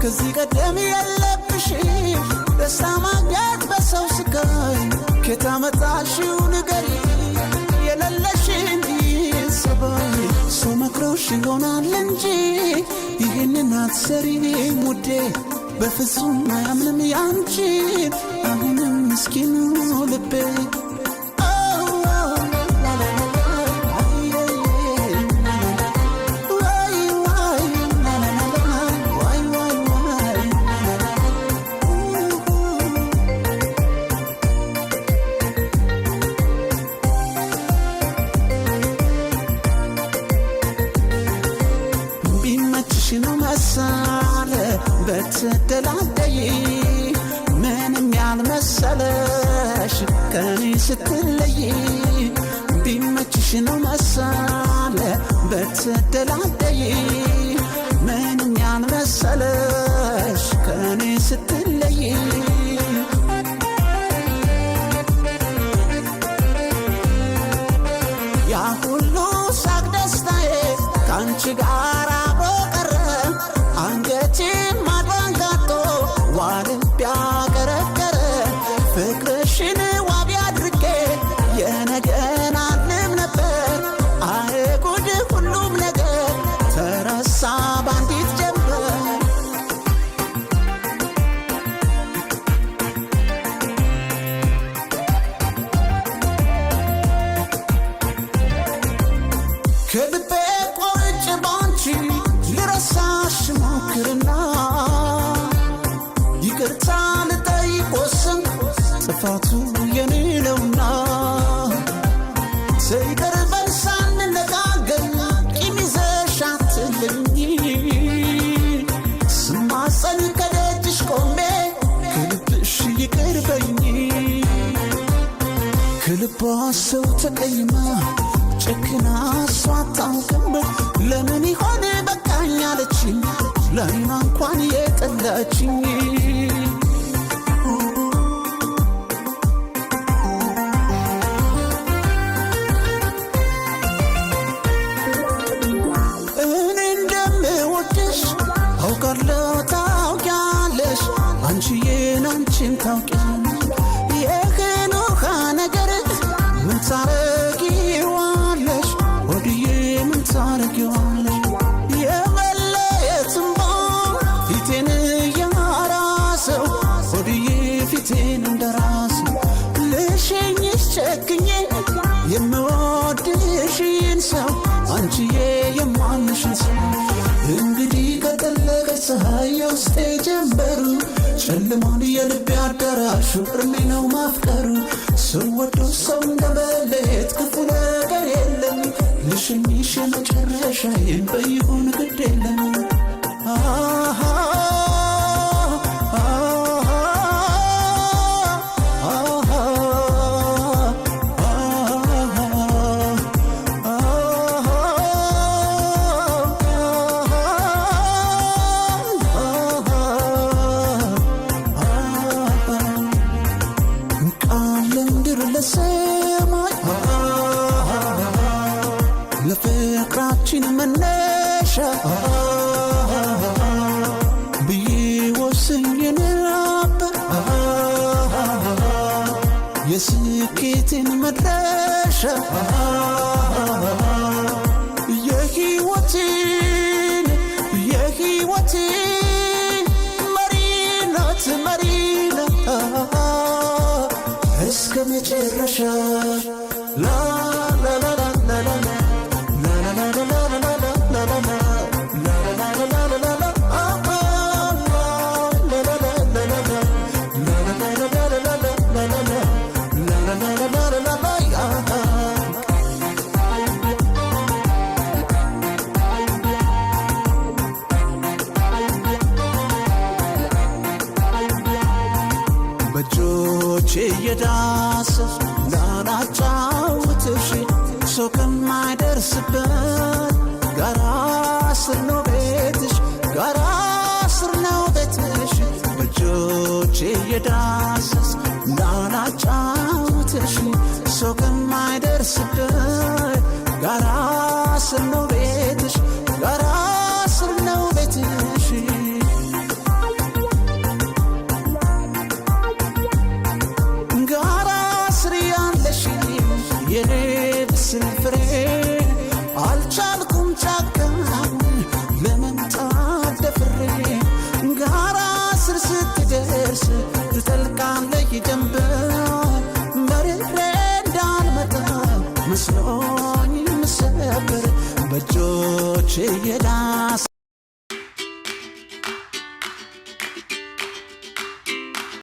ከዚህ ቀደም የለብሽም ደስታ ማግኘት በሰው ስቃይ ከታመጣሽው ንገሪ የሌለሽን ሰባይ ሰው መክሮሽ ይሆናል እንጂ ይህንን አትሰሪም ውዴ በፍጹም አያምንም ያንቺን አሁንም ምስኪኑ ልቤ በተደላደይ ምንም ያልመሰለሽ ከኔ ስትለይ ቢመችሽ ነው መሳለ በተደላደይ ምንም ያልመሰለሽ ከኔ ስትለይ ያ ሁሉ ሳቅ ደስታዬ ካንቺ ጋር በቀረ አንገቴ ማድዋንጋቶ ዋልቢያ ገረገረ ፍቅርሽን ዋቢ አድርጌ የነገን አልም ነበር አይጉድ ሁሉም ነገር ተረሳ ባንዲት ጀንበር ከልቤ ቆርጬ ባንቺ ልረሳሽ ሞክርና ይቅርታ ልጠይቅ ወሰንኩ ጥፋቱ የኔ ነውና ሰይቀር በልሳን ነጋገር ቂም ይዘሽ አትለኝ ስማጸን ከደጅሽ ቆሜ ከልብሽ ይቅር በይኝ ከልቧ ሰው ተቀይማ ጨክና እሷ አታውቅም ለምን ይሆን በቃኝ አለችኝ ለእኔማ እንኳን የጠላችኝ እኔ እንደምወድሽ አውቃለሁ ታውቂያለሽ አንቺዬን አንቺም ታውቂያለሽ ይህን ውሃ ነገር ምን ታረጊዋለሽ ወድዬ ምን ታረጊዋለሽ የመለየትንባ ፊቴን እያራሰው ወድዬ ፊቴን እንደራሰው ልሸኝሽ ጨክኜ የምወድሽን ሰው አንቺዬ የማምንሽን ሰው እንግዲህ ከጠለቀ ፀሐይ የውስጤ ጀንበሩ ጨልሟል የልቤ አዳራሹ እርሜ ነው ማፍቀሩ ሰው ወዶ ሰው እንደመለየት ክፉ ነገር የለም ልሸኝሽ የመጨረሻዬን በይሁን ግድ የለም ለፍቅራችን መነሻ ብዬ ወስኜ ነበር የስኬትን መድረሻ የሕይወቴን መሪናት እስከ መጨረሻ ላ ላ ላ ላ ላ በእጆቼ የዳሰስ ላላጫውትሽ ሰው ከማይደርስበት ጋራ ስር ነው ቤትሽ ጋራ ስር ነው ቤትሽ በእጆቼ የዳሰስ ላላጫውትሽ ሰው ከማይደርስበት ጋራ ስር ነው ቤትሽ ጋራ ስር ነው ቤትሽ የሚመስል ፍሬ አልቻልኩም ጫካውን ለመምጣት ደፍሬ ጋራ ስር ስትደርስ ትጠልቃለች ጀንበር በርሬ እንዳልመጣ መስሎኝ ምሰበር በእጆቼ የዳ